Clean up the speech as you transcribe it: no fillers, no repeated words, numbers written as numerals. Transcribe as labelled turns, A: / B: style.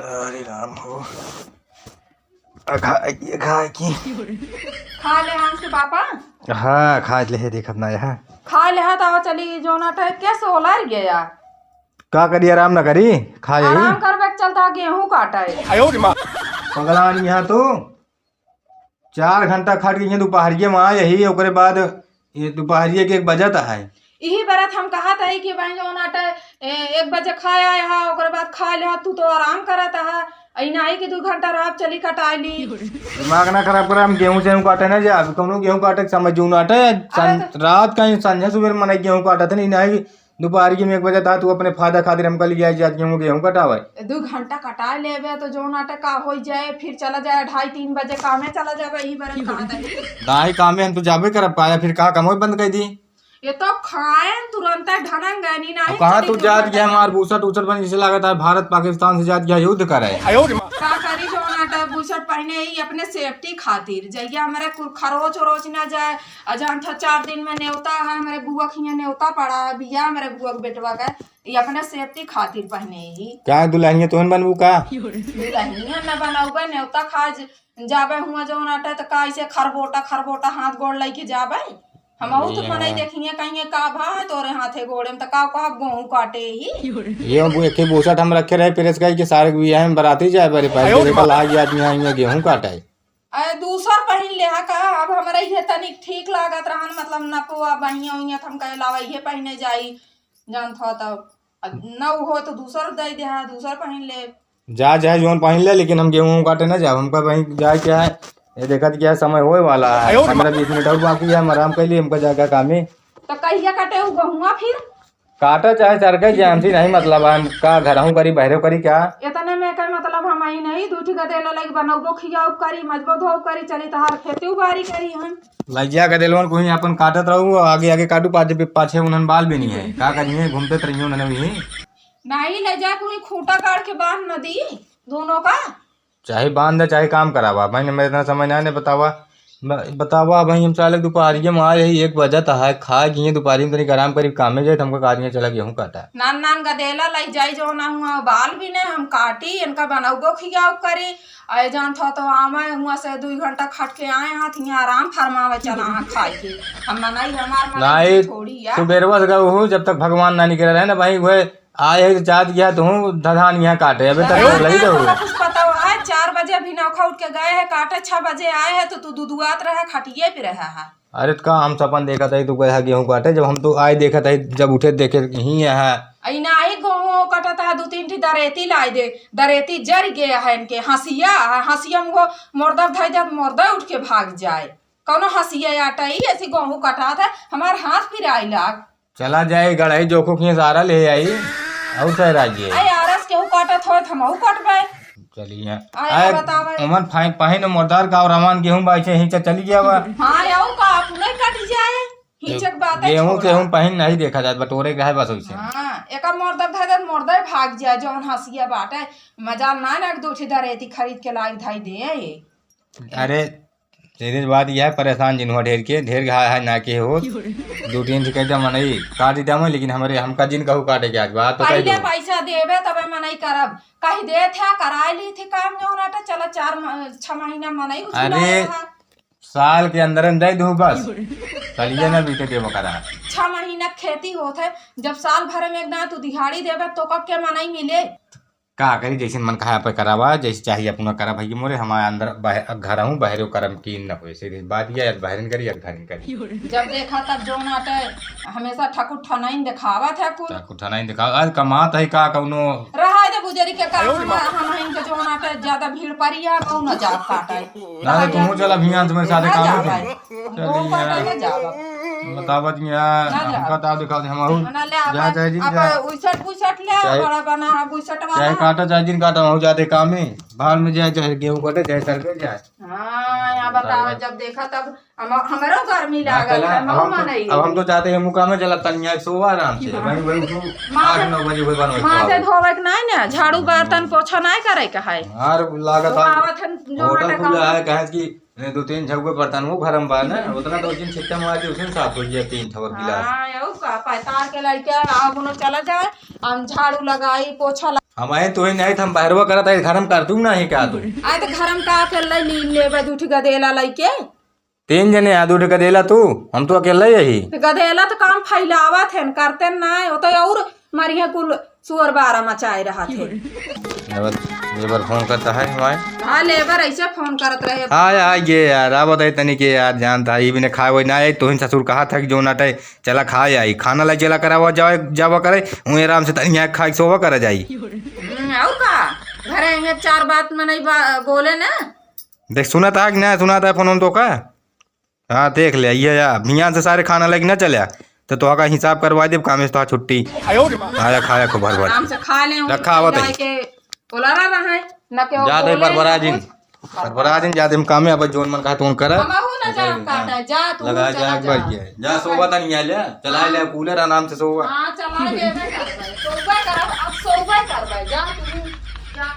A: अरे राम हो खा की
B: खा ले हमसे पापा।
A: हाँ खा ले है देखत ना है
B: खा ले तो चली जो ना कैसे होला गया
A: का करी आराम ना करी खा यही
B: आराम करबे चलता गेहूं काटा है
A: पगलानी यहाँ तो 4 घंटा खट गई दोपहरिये में यही ओकरे बाद ये दोपहरिये के 1 बजत है
B: यही बरत हम कहा था कि भाई जो नाटा 1 बजे खाया है ओकरे बाद खा ले तू तो आराम करत है अना ही कि 2 घंटा रात चली कटा ली
A: दिमाग ना खराब कर हम गेहूं से काटे ना जा कौनो गेहूं काटे के समझ जून आटे रात का संझा सुबह मन गेहूं काटा था नहीं नहीं दोपहर में 1 बजे था तू अपने फायदा खातिर हम कल गया गेहूं कटावे
B: 2 घंटा कटा लेवे तो जो नाटक का हो जाए फिर चला जाए 2:30-3 बजे कामे चला जाए यही बरत कहा था
A: दाई कामे हम तो जाबे कर पाया फिर कहा कमोई बंद कर दी
B: ये तो खाए तुरंत ढनंग नहीं ना
A: कहा तू जात गया हमार बूसट उचट बन जिसे लगा था भारत पाकिस्तान से जात गया युद्ध करे
B: का करी जो नाटा बूसट पहने ही अपने सेफ्टी खातिर जइया हमारे खरोच उरोच ना जाए अजान था 4 दिन में न्योता है हमारे बुआ खिया न्योता पड़ा है बिया हमारे बुआ के बेटवा का ये अपने सेफ्टी खातिर पहने ही
A: क्या दुल्हनिया तोहन बनबू का
B: दुल्हनिया मैं बनाऊबे न्योता खा जाबे हुआ जो नाटा तो का ऐसे खरबोटा हाथ गोड़ लेके जाबे हम तो मनाई देखिए कहीं का भा तोरे हाथे गोड़े में तो का गेहूं काटे ही
A: ये एक बोसट हम रखे रहे प्रेस गई के सारे बियाह में बराती जाए बड़े पैसे कल आ गया आदमी आएंगे गेहूं काटे
B: अरे दूसर पहन ले का अब हमरा ये तनिक ठीक लागत रहन मतलब नपुआ बढ़िया उइया हम कहे लावा ये पहने जाई जान था तब न हो तो दूसर दे दे दूसर पहन ले
A: जा जाए जोन पहन ले लेकिन हम गेहूं काटे ना जाओ हमका वहीं जाए क्या है ये देखा क्या समय होए वाला है 15-20 मिनट और बाकी है हम आराम कर लिए हमका जाकर काम ही
B: तो कहिया कटे गेहुआ फिर
A: काटा चाहे चरके जामसी नहीं मतलब हम का घर हूं करी बहरे करी क्या
B: इतने में का मतलब हम आई नहीं दूठी गदेला लग बनाऊबो खियाऊ करी मजबूत हो करी चली तहार खेती उबारी करी हम
A: लज्जा गदेलवन कोई अपन काटत रहू आगे आगे काटू पाछे उन्हन बाल भी नहीं है का करिए घूमते रहिए उन्हन भी
B: नहीं ले जा कोई खूंटा काट के बांध न दी दोनों का
A: चाहे बांध दे चाहे काम करावा भाई मेरे इतना समझ ना बतावा भाई हम चाले दोपहरिये में आए 1 बजे है खा गए दोपहरी में तनिक आराम करीब कामे जाए हमको आदमी चला गेहूं काटा
B: नान गदेला लग जाई जो ना हुआ बाल भी ने हम काटी इनका बनाऊगो खियाऊ करी आए जान था तो आवे हुआ से 2 घंटा खट के आए हाथ यहाँ आराम फरमावे चला खाए के हम मनाई हमार
A: नहीं
B: थोड़ी यार
A: सुबेरवा से जब तक भगवान ना निकल रहे ना भाई वह आए जात गया तो धधान यहाँ काटे अभी तक लगी रहो
B: कुछ पता है 4 बजे अभी नौखा उठ के गए हैं काटे 6 बजे आए हैं तो तू दुदुआत रहा खटिए पे रहा है
A: अरे तो हम सपन देखा था तू गया गेहूं काटे जब हम तो आए देखा था जब उठे देखे ही है
B: अना ही गेहूं कटता है 2-3 दरेती लाई दे दरेती जर गया है इनके हंसिया वो मुर्दा धाई जात मुर्दा उठ के भाग जाए कौनो हंसिया आटा ही ऐसी गेहूं कटा था हमारे हाथ फिर आई लाग
A: चला जाए गढ़ाई जोखो की सारा ले आई और ठहराइए
B: अरे आरस केहू काटत हो हमहू कटबे
A: चलिए
B: आए बतावे
A: उमन फाइन पहिन मोरदार का और रमान गेहूं बाइचे ही चली गया वा
B: हां याऊ का अपने कट जाए हिचक बात है
A: गेहूं से हम पहिन नहीं देखा जात बटोरे का है बस वैसे
B: हां एका मोरदा धादर मोरदा भाग जाए जौन हंसिया बाटे मजाल ना ना दूठी दरेती खरीद के लाई धाई दे ये
A: अरे सीधी बात यह है परेशान जिन्हों ढेर घा है ना के हो 2-3 ठिकाना मनई काट दम लेकिन हमारे हमका जिन कहू काटे के आज बात तो
B: पहले पैसा देबे तबे मनई करब कहि दे थे कराई ली थी काम जो नाटा चला 4-6 महीना मनई
A: अरे साल के अंदर दे दू बस चलिए ना बीते देव करा
B: 6 महीना खेती होते जब साल भर में एक ना तू दिहाड़ी देबे तो कब के मनई मिले
A: का करी जैसे मन कहा पे करावा जैसे चाहिए अपना करा भाई मोरे हमारे अंदर घर हूँ बहरे करम की न हो सीधी बात यह बहरन करी या घरन करी
B: जब देखा तब जो नाटे हमेशा ठकुर ठनाइन दिखावा था कुल
A: ठकुर ठनाइन दिखावा आज कमात है का कौनो
B: रहा दे गुजरी के का हम के जो नाटे ज्यादा भीड़ पड़िया कौ न जा काटे
A: ना तू चला भियान तुम्हारे साथ काम चलिए बतावत यार हमका ता दिखा दे हम जा जाए जी जा
B: उइसट पुइसट ले बड़ा बना बुइसट वाला
A: चाहे काटा चाहे जिन काटा हो जाते काम में भाल में जाए चाहे गेहूं कटे चाहे सरके जाए
B: हां यहां बताओ जब देखा तब हमरो गर्मी लागल है
A: अब हम तो चाहते हैं मुका में चला तनिया सोवा आराम से भाई भाई 8-9 बजे कोई बनवे
B: माथे धोवे के नहीं ना झाड़ू बर्तन पोछा नहीं करे के है
A: यार लागत होटल खुला है कहे कि 2-3 झगवे बर्तन वो घर में बा ना उतना तो जिन छिट्टा मार के उसमें साफ हो गया 3 ठवर गिलास
B: हां यौ का पैतार के लड़के आ गुनो चला जाए हम झाड़ू लगाई पोछा
A: हम आए तो ही नहीं हम बाहरवा करत है घर में कर दूं नहीं क्या तू
B: आए तो घर में का कर ली लेबे दूठ गदेला लइके
A: 3 जने आ 2 गदेला तू हम तो अकेला यही
B: तो गदेला तो काम फैलावत है करते ना हो तो और मारिया कुल सुअर बारा मचाए रहा थे
A: लेबर फोन करता है हमारे
B: हाँ लेबर ऐसे फोन करत रहे
A: हाँ ये यार आ बताई तनी के यार जानता ये भी ने खाए वो ना आई तो हिन ससुर कहा था कि जो नाटे चला खाए आई खाना ला चला करावा जावा करे उहे आराम से तनी यहाँ खा सोवा करा जाई
B: और का घरे में 4 बात में नहीं बोले ना
A: देख सुना था कि ना सुना था फोन तो का हाँ देख ले ये यार मियाँ से सारे खाना लेके ना चले तो का हिसाब करवा दे काम से तो छुट्टी आया खाया को भर भर
B: आराम से खा ले
A: रखा हुआ था
B: के बोला रहा है ना के
A: ज्यादा बरबराजिन ज्यादा हम काम है अब जोन मन का तो करा
B: हम हो ना जा काटा जा तू
A: लगा जा एक बार किया जा सोवा था नहीं आले चला ले कूलर आराम से सोवा
B: हां चला ले सोवा कर अब सोवा कर जा तू जा